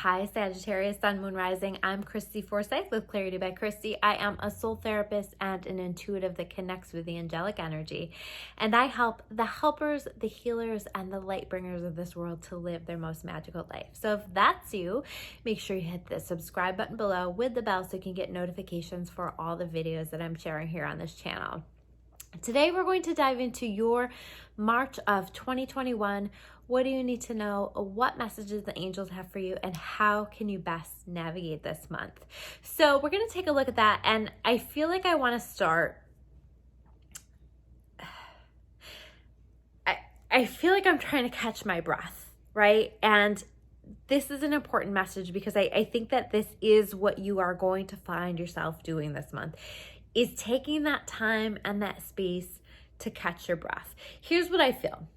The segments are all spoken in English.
Hi, Sagittarius, Sun, Moon, Rising. I'm Christy Forsyth with Clarity by Christy. I am a soul therapist and an intuitive that connects with the angelic energy. And I help the helpers, the healers, and the light bringers of this world to live their most magical life. So if that's you, make sure you hit the subscribe button below with the bell so you can get notifications for all the videos that I'm sharing here on this channel. Today, we're going to dive into your March of 2021. What do you need to know? What messages the angels have for you? And how can you best navigate this month? So we're going to take a look at that. And I feel like I want to start. I feel like I'm trying to catch my breath, right? And this is an important message because I think that this is what you are going to find yourself doing this month, is taking that time and that space to catch your breath. Here's what I feel.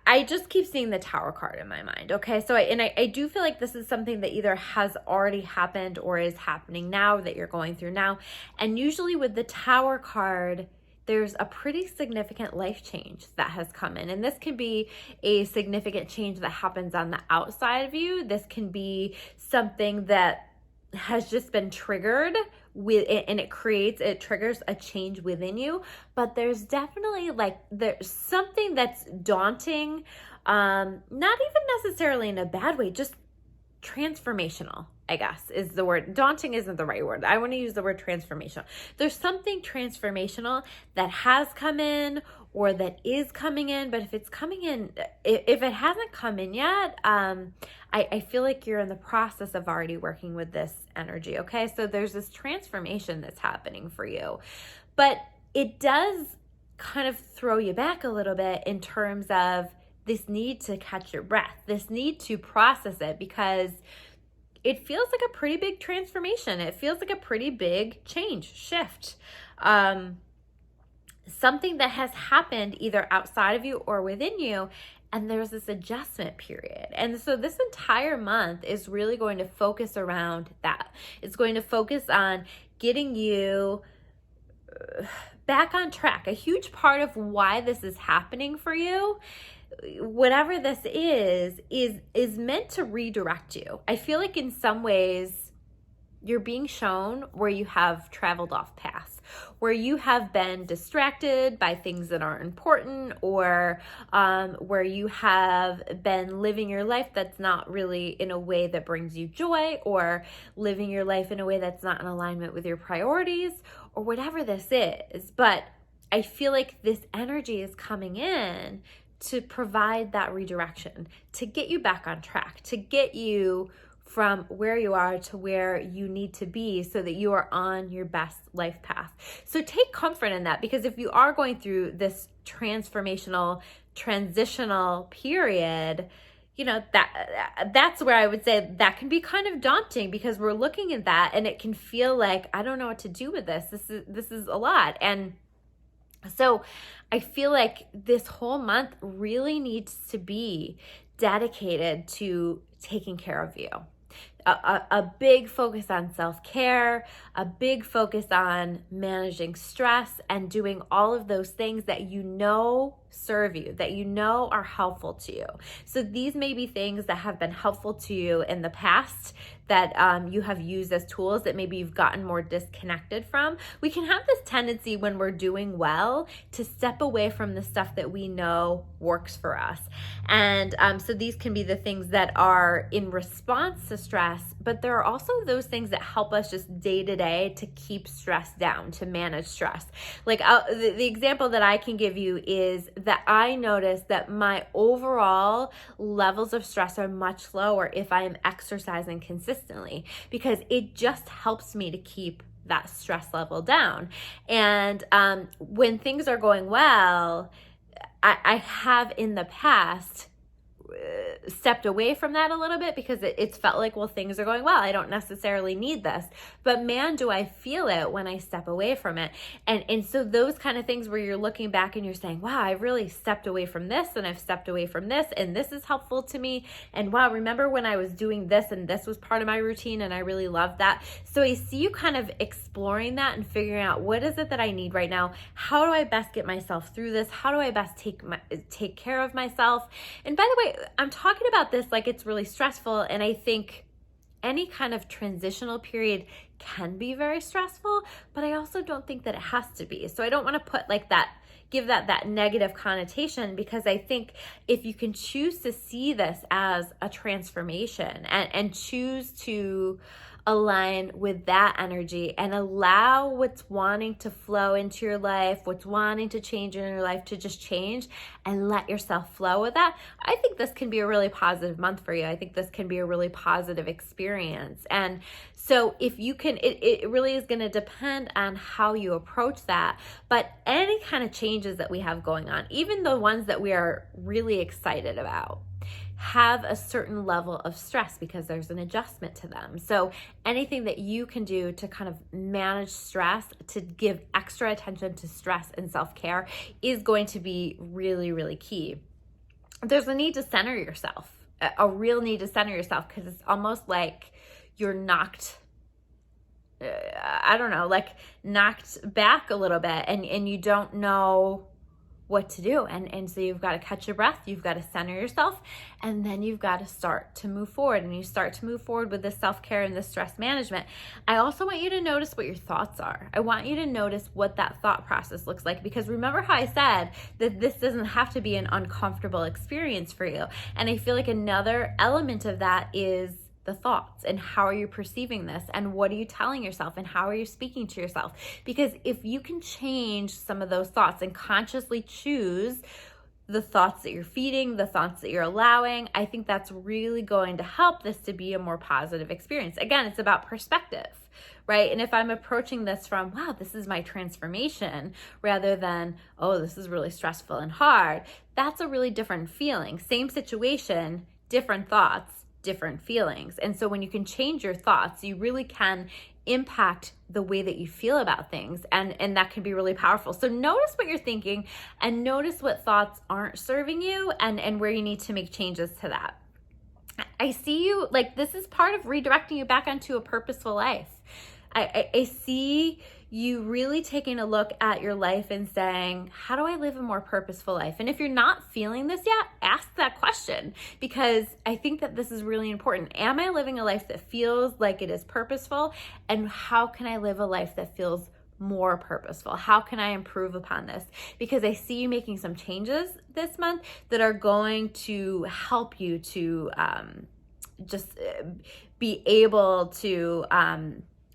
I just keep seeing the Tower card in my mind, okay? So I do feel like this is something that either has already happened or is happening now, that you're going through now. And usually with the Tower card, there's a pretty significant life change that has come in. And this can be a significant change that happens on the outside of you. This can be something that has just been triggered and it triggers a change within you. But there's definitely there's something that's daunting, not even necessarily in a bad way, just transformational, I guess is the word. Daunting isn't the right word. I want to use the word transformational. There's something transformational that has come in or that is coming in, but if it's coming in, if it hasn't come in yet, I feel like you're in the process of already working with this energy, okay? So there's this transformation that's happening for you, but it does kind of throw you back a little bit in terms of this need to catch your breath, this need to process it, because it feels like a pretty big transformation. It feels like a pretty big change, shift. Something that has happened either outside of you or within you, and there's this adjustment period. And so this entire month is really going to focus around that. It's going to focus on getting you back on track. A huge part of why this is happening for you, whatever this is meant to redirect you. I feel like in some ways you're being shown where you have traveled off paths, where you have been distracted by things that aren't important, or where you have been living your life that's not really in a way that brings you joy, or living your life in a way that's not in alignment with your priorities, or whatever this is. But I feel like this energy is coming in to provide that redirection, to get you back on track, to get you from where you are to where you need to be so that you are on your best life path. So take comfort in that, because if you are going through this transformational, transitional period, you know, that's where I would say that can be kind of daunting, because we're looking at that and it can feel like, I don't know what to do with this. This is a lot. And so I feel like this whole month really needs to be dedicated to taking care of you. A big focus on self-care, a big focus on managing stress and doing all of those things that you know serve you, that you know are helpful to you. So these may be things that have been helpful to you in the past, that you have used as tools that maybe you've gotten more disconnected from. We can have this tendency when we're doing well to step away from the stuff that we know works for us. And so these can be the things that are in response to stress, but there are also those things that help us just day to day to keep stress down, to manage stress. Like the example that I can give you is that I notice that my overall levels of stress are much lower if I am exercising consistently, because it just helps me to keep that stress level down. And when things are going well, I have in the past stepped away from that a little bit, because it's felt like, well, things are going well, I don't necessarily need this. But man, do I feel it when I step away from it. And so those kind of things where you're looking back and you're saying, wow, I really stepped away from this, and I've stepped away from this, and this is helpful to me. And wow, remember when I was doing this and this was part of my routine and I really loved that. So I see you kind of exploring that and figuring out, what is it that I need right now? How do I best get myself through this? How do I best take care of myself? And by the way, I'm talking about this like it's really stressful, and I think any kind of transitional period can be very stressful, but I also don't think that it has to be. So I don't want to put like that, give that negative connotation, because I think if you can choose to see this as a transformation and choose to align with that energy and allow what's wanting to flow into your life, what's wanting to change in your life to just change, and let yourself flow with that, I think this can be a really positive month for you. I think this can be a really positive experience. And so if you can, it really is going to depend on how you approach that. But any kind of changes that we have going on, even the ones that we are really excited about, have a certain level of stress because there's an adjustment to them. So anything that you can do to kind of manage stress, to give extra attention to stress and self-care, is going to be really, really key. There's a need to center yourself, a real need to center yourself, because it's almost like you're knocked back a little bit, and you don't know what to do. And so you've got to catch your breath, you've got to center yourself, and then you've got to start to move forward. And you start to move forward with this self-care and this stress management. I also want you to notice what your thoughts are. I want you to notice what that thought process looks like, because remember how I said that this doesn't have to be an uncomfortable experience for you. And I feel like another element of that is the thoughts, and how are you perceiving this, and what are you telling yourself, and how are you speaking to yourself? Because if you can change some of those thoughts and consciously choose the thoughts that you're feeding, the thoughts that you're allowing, I think that's really going to help this to be a more positive experience. Again, it's about perspective, right? And if I'm approaching this from, wow, this is my transformation, rather than, oh, this is really stressful and hard, that's a really different feeling. Same situation, different thoughts, different feelings. And so when you can change your thoughts, you really can impact the way that you feel about things, and that can be really powerful. So notice what you're thinking, and notice what thoughts aren't serving you, and where you need to make changes to that. I see you, like, this is part of redirecting you back onto a purposeful life. I see you really taking a look at your life and saying, how do I live a more purposeful life? And if you're not feeling this yet, ask that question, because I think that this is really important. Am I living a life that feels like it is purposeful? And how can I live a life that feels more purposeful? How can I improve upon this? Because I see you making some changes this month that are going to help you to just be able to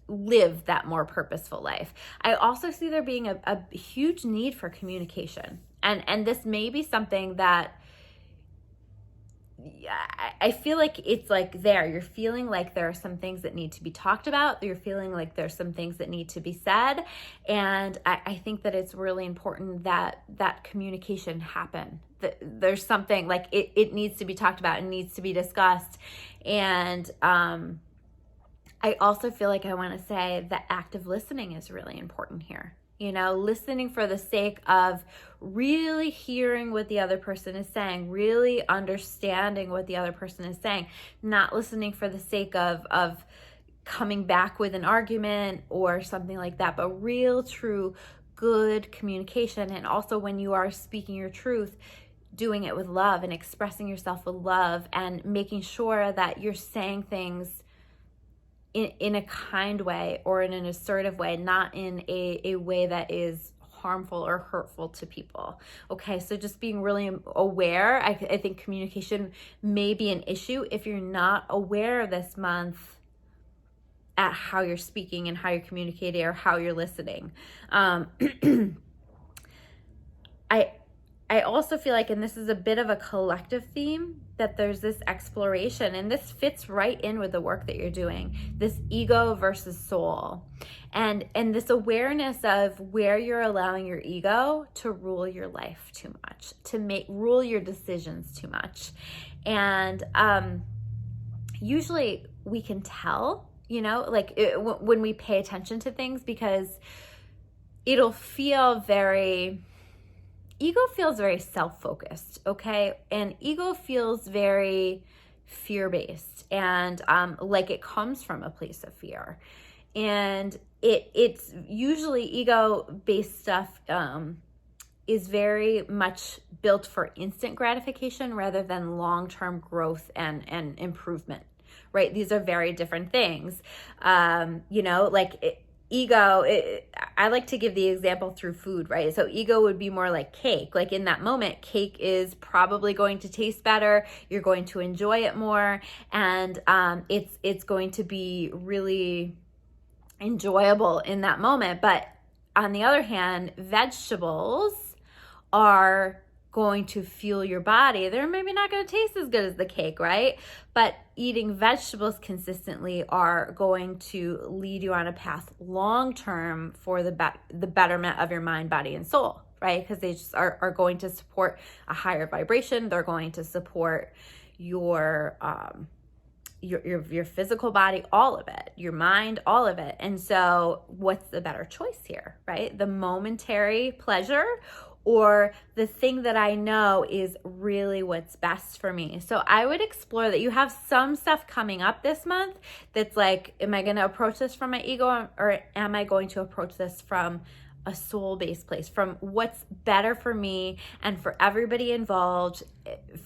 live that more purposeful life. I also see there being a huge need for communication. And this may be something that I feel like it's like there. You're feeling like there are some things that need to be talked about. You're feeling like there's some things that need to be said. And I think that it's really important that that communication happen. That there's something like it needs to be talked about, and needs to be discussed. And I also feel like I want to say that active listening is really important here. You know, listening for the sake of really hearing what the other person is saying, really understanding what the other person is saying, not listening for the sake of coming back with an argument or something like that, but real, true, good communication. And also, when you are speaking your truth, doing it with love and expressing yourself with love, and making sure that you're saying things in a kind way or in an assertive way, not in a way that is harmful or hurtful to people. Okay, so just being really aware. I think communication may be an issue if you're not aware this month at how you're speaking and how you're communicating or how you're listening. I also feel like, and this is a bit of a collective theme, that there's this exploration, and this fits right in with the work that you're doing, this ego versus soul, and this awareness of where you're allowing your ego to rule your life too much, to rule your decisions too much. And usually we can tell, you know, like when we pay attention to things, because it'll feel ego feels very self-focused, okay? And ego feels very fear-based, and like it comes from a place of fear. And it's usually ego-based stuff is very much built for instant gratification rather than long-term growth and improvement, right? These are very different things. I like to give the example through food, right? So ego would be more like cake. Like in that moment, cake is probably going to taste better. You're going to enjoy it more, and it's going to be really enjoyable in that moment. But on the other hand, vegetables are going to fuel your body. They're maybe not going to taste as good as the cake, right? But eating vegetables consistently are going to lead you on a path long term for the betterment of your mind, body, and soul, right? Because they just are going to support a higher vibration. They're going to support your physical body, all of it, your mind, all of it. And so what's the better choice here, right? The momentary pleasure or the thing that I know is really what's best for me. So I would explore that. You have some stuff coming up this month that's like, am I going to approach this from my ego, or am I going to approach this from a soul-based place, from what's better for me and for everybody involved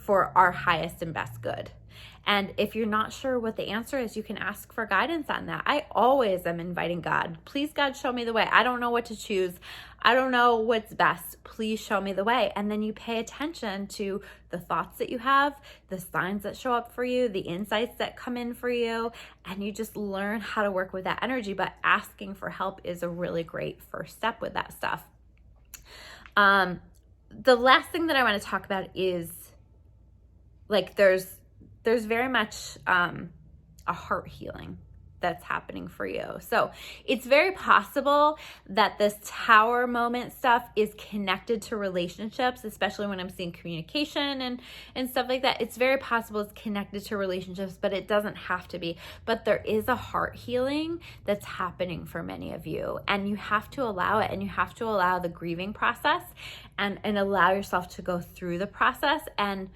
for our highest and best good? And if you're not sure what the answer is, you can ask for guidance on that. I always am inviting God. Please, God, show me the way. I don't know what to choose. I don't know what's best. Please show me the way. And then you pay attention to the thoughts that you have, the signs that show up for you, the insights that come in for you, and you just learn how to work with that energy. But asking for help is a really great first step with that stuff. The last thing that I want to talk about is like there's very much a heart healing that's happening for you. So it's very possible that this tower moment stuff is connected to relationships, especially when I'm seeing communication and stuff like that. It's very possible it's connected to relationships, but it doesn't have to be. But there is a heart healing that's happening for many of you, and you have to allow it, and you have to allow the grieving process and allow yourself to go through the process and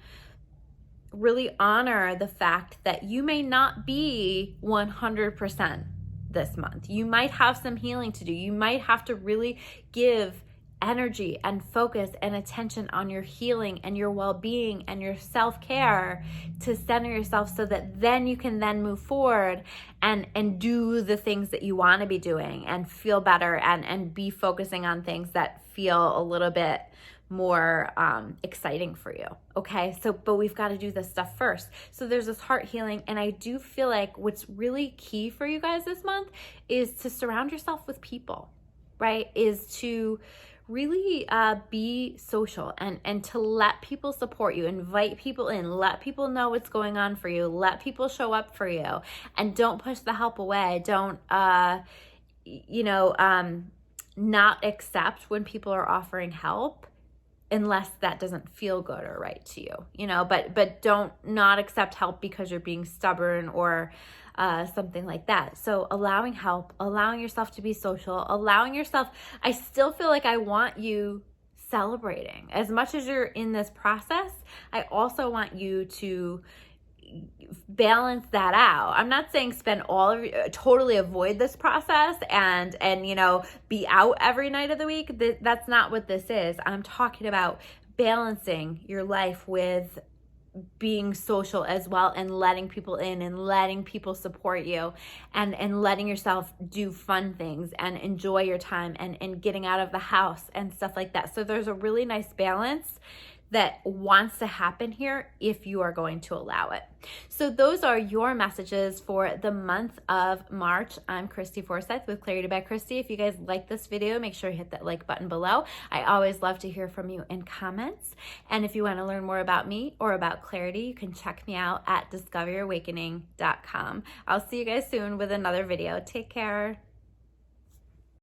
really honor the fact that you may not be 100% this month. You might have some healing to do. You might have to really give energy and focus and attention on your healing and your well-being and your self-care to center yourself so that then you can then move forward and do the things that you want to be doing and feel better and be focusing on things that feel a little bit more exciting for you. Okay. But we've got to do this stuff first. So there's this heart healing. And I do feel like what's really key for you guys this month is to surround yourself with people, right? Is to really be social and to let people support you, invite people in, let people know what's going on for you, let people show up for you, and don't push the help away. Don't, not accept when people are offering help unless that doesn't feel good or right to you, but don't not accept help because you're being stubborn or something like that. So allowing help, allowing yourself to be social, allowing yourself, I still feel like I want you celebrating. As much as you're in this process, I also want you to balance that out. I'm not saying spend all of totally avoid this process and be out every night of the week. That's not what this is. I'm talking about balancing your life with being social as well, and letting people in and letting people support you and letting yourself do fun things and enjoy your time and getting out of the house and stuff like that. So there's a really nice balance that wants to happen here if you are going to allow it. So those are your messages for the month of March. I'm Christy Forsyth with Clarity by Christy. If you guys like this video, make sure you hit that like button below. I always love to hear from you in comments. And if you want to learn more about me or about Clarity, you can check me out at discoveryourawakening.com. I'll see you guys soon with another video. Take care.